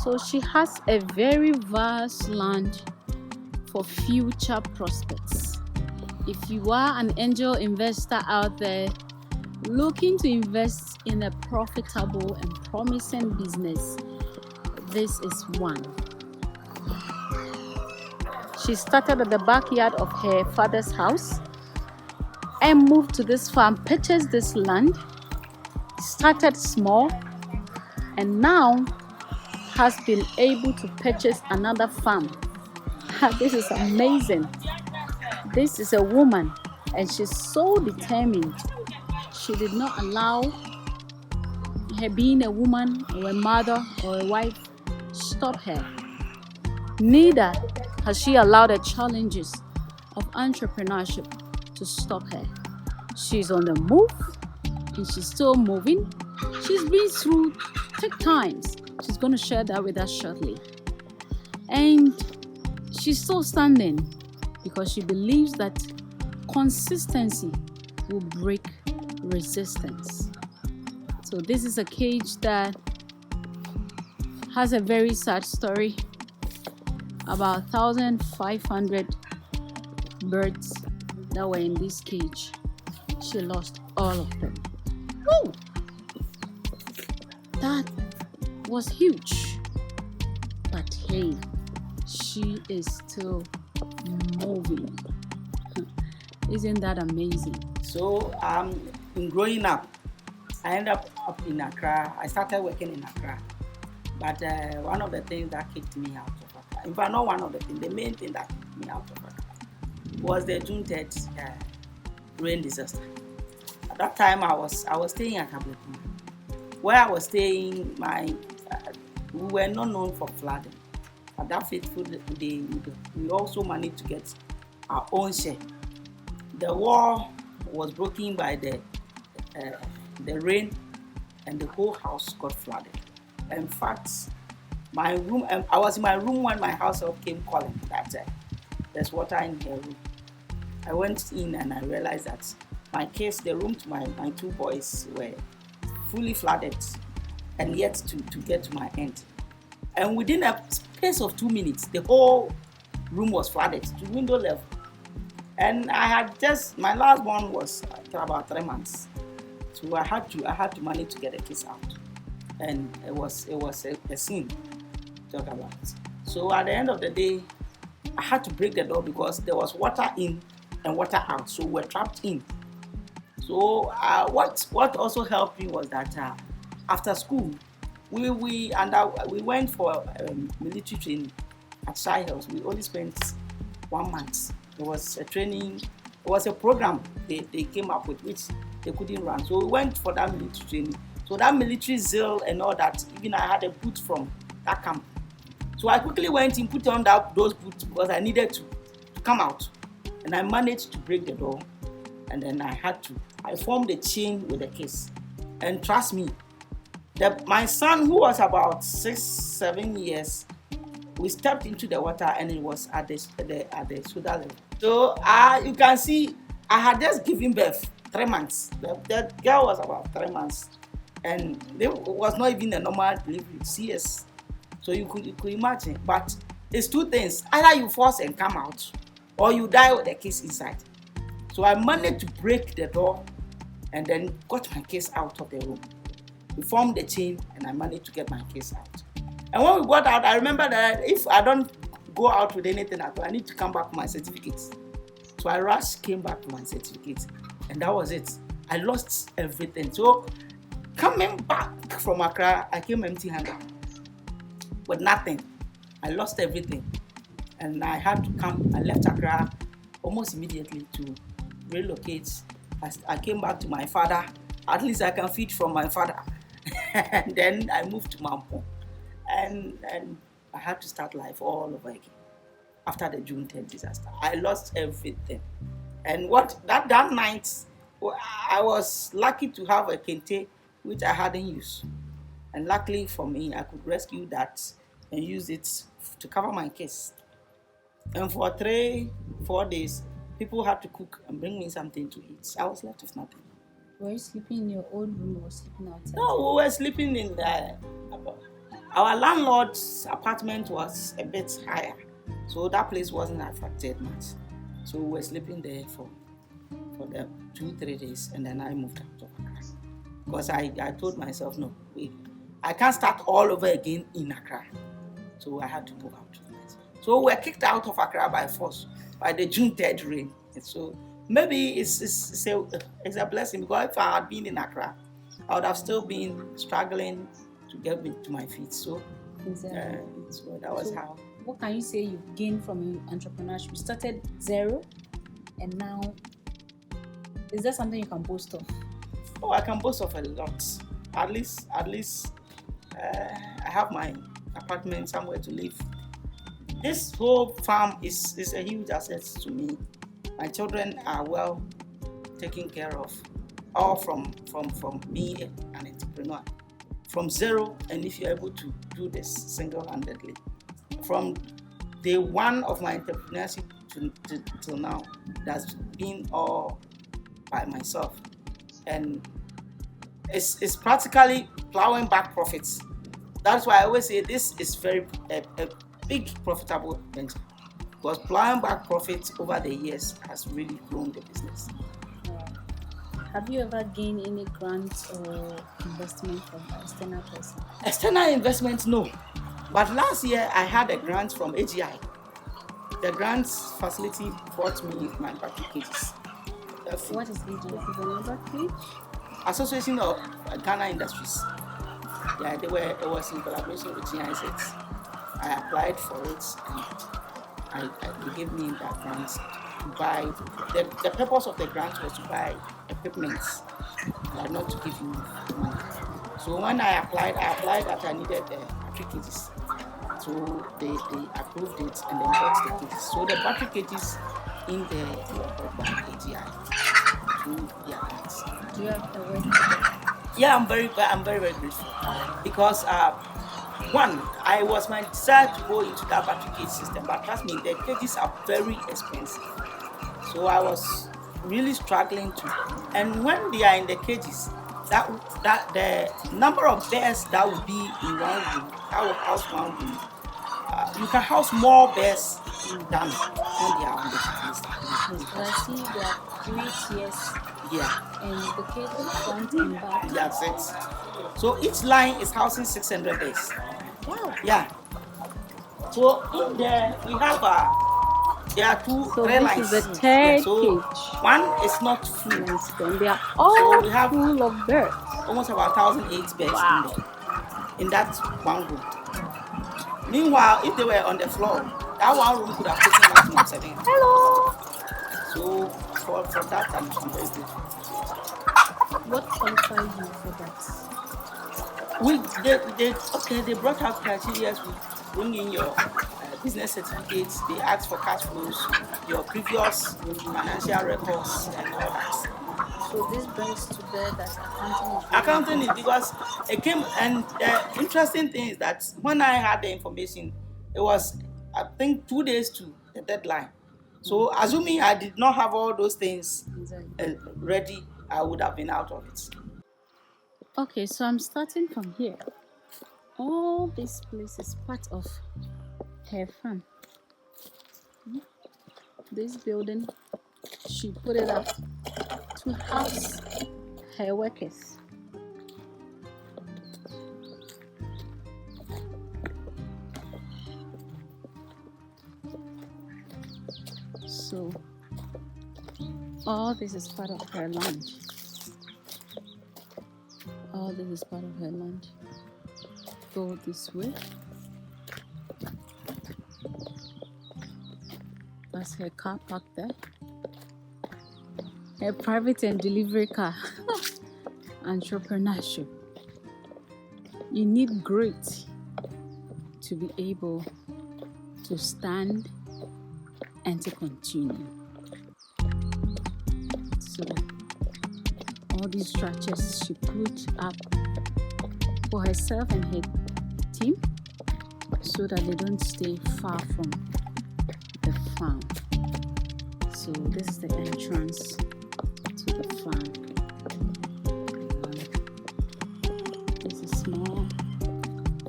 So she has a very vast land for future prospects. If you are an angel investor out there looking to invest in a profitable and promising business, this is one. She started at the backyard of her father's house and moved to this farm, purchased this land, started small, and now has been able to purchase another farm. This is amazing. This is a woman, and she's so determined. She did not allow her being a woman or a mother or a wife stop her. Neither has she allowed the challenges of entrepreneurship to stop her. She's on the move, and she's still moving. She's been through thick times. She's going to share that with us shortly. And she's still standing because she believes that consistency will break resistance. So this is a cage that has a very sad story. About 1,500 birds that were in this cage. She lost all of them. Woo! That was huge. But hey, she is still moving. Isn't that amazing? So in growing up, I ended up in Accra. I started working in Accra. But one of the things that kicked me out of Accra, in fact, not one of the things, the main thing that kicked me out of Accra was the June 3rd rain disaster. At that time, I was staying at Adutwumwaa. Where I was staying, we were not known for flooding. At that fateful day, we also managed to get our own share. The wall was broken by the rain, and the whole house got flooded. In fact, my room, I was in my room when my house help came calling that there's water in her room. I went in and I realized that my case, the room to my two boys were fully flooded, and yet to get to my end. And within a space of 2 minutes, the whole room was flooded to window level. And I had my last one was about 3 months. So I had to manage to get the kids out. And it was a scene to talk about. So at the end of the day, I had to break the door because there was water in and water out. So we're trapped in. So what also helped me was that after school, we went for military training at Shy Hills. We only spent 1 month. There was a training. It was a program they came up with which they couldn't run. So we went for that military training. So that military zeal and all that, even I had a boot from that camp. So I quickly went and put on those boots because I needed to come out. And I managed to break the door. And then I formed a chain with the kids. And trust me, my son, who was about 6-7 years, we stepped into the water and it was at the shoulder level. So you can see, I had just given birth 3 months. The girl was about 3 months. And it was not even a normal delivery, CS. So you could imagine. But it's two things. Either you force and come out, or you die with the kids inside. So I managed to break the door and then got my kids out of the room. We formed the chain and I managed to get my kids out. And when we got out, I remember that if I don't go out with anything at all, I need to come back with my certificates. So I came back with my certificates, and that was it. I lost everything. So coming back from Accra, I came empty-handed with nothing. I lost everything, and I had to come. I left Accra almost immediately to relocate. I came back to my father. At least I can feed from my father. And then I moved to Mampo. And I had to start life all over again. After the June 10th disaster, I lost everything. And that night, I was lucky to have a kente which I hadn't used. And luckily for me, I could rescue that and use it to cover my case. And for 3-4 days, people had to cook and bring me something to eat. I was left with nothing. Were you sleeping in your own room or sleeping outside? No, we were sleeping in the Our landlord's apartment was a bit higher, so that place wasn't affected much. So we were sleeping there for the 2-3 days, and then I moved out of Accra. Because I told myself, no, wait, I can't start all over again in Accra. So I had to move out. So we were kicked out of Accra by force by the June 3rd rain. And so maybe it's a blessing, because if I had been in Accra, I would have still been struggling to get to my feet. So, Exactly. so that was how. What can you say you've gained from entrepreneurship? You started zero, and now, is there something you can boast of? Oh, I can boast of a lot. At least, I have my apartment, somewhere to live. This whole farm is a huge asset to me. My children are well taken care of, all from me, an entrepreneur. From zero, and if you're able to do this single-handedly, from day one of my entrepreneurship till now, that's been all by myself, and it's practically plowing back profits. That's why I always say this is a big profitable venture, because plowing back profits over the years has really grown the business. Have you ever gained any grants or investment from an external person? External investments, no. But last year I had a grant from AGI. The grants facility bought me my battery cages. What is AGI? Is another page? Association of Ghana Industries. Yeah, it was in collaboration with GIZ. I applied for it, and they gave me that grant to buy. The purpose of the grant was to buy equipment, but not to give you money. So when I applied that I needed the battery cages. So they approved it, and then bought the cages. So the battery cages in there were bought by AGI through their grants. Do you have a word? Yeah, I'm very grateful, because one, I was my desire to go into that battery cage system, but trust me, the cages are very expensive. So I was really struggling to. And when they are in the cages, that the number of bears that would be in one room, that will house one room. You can house more bears than when they are on the cages. I see there are 3 tiers. Yeah. And the cage front and back. That's it. So each line is housing 600 bears. Wow. Yeah. So in there we have there are 3 lines. This is the third so cage. One is not full. And they are all we have full of birds. Almost about 1,008 bears Wow. in that one room. Meanwhile, if they were on the floor, that one room could have taken maximum 7. Hello. So for that, I'm very grateful. What qualifies you for that? They brought out criteria. We bring in your business certificates. They ask for cash flows, your previous financial records, and all that. So this brings to bear that accounting is because it came, and the interesting thing is that when I had the information, it was, I think, 2 days to the deadline. So assuming I did not have all those things ready, I would have been out of it. Okay, so I'm starting from here. All this place is part of her farm. This building, she put it up to house her workers. So all this is part of her land. All this is part of her land. Go this way. That's her car parked there. Her private and delivery car. Entrepreneurship. You need grit to be able to stand and to continue. So all these structures she put up for herself and her team so that they don't stay far from the farm. So this is the entrance to the farm. There's a small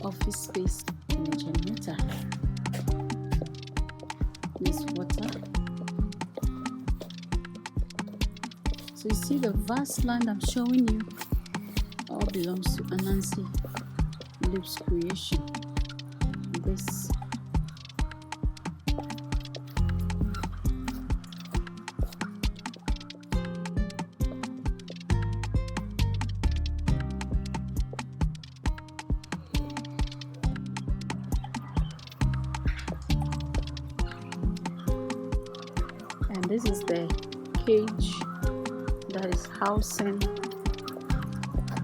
office office space and a generator. This water. So you see the vast land I'm showing you all belongs to Anansi Lips Creation. This and this is the cage that is housing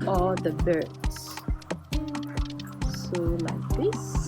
all the birds. So like this.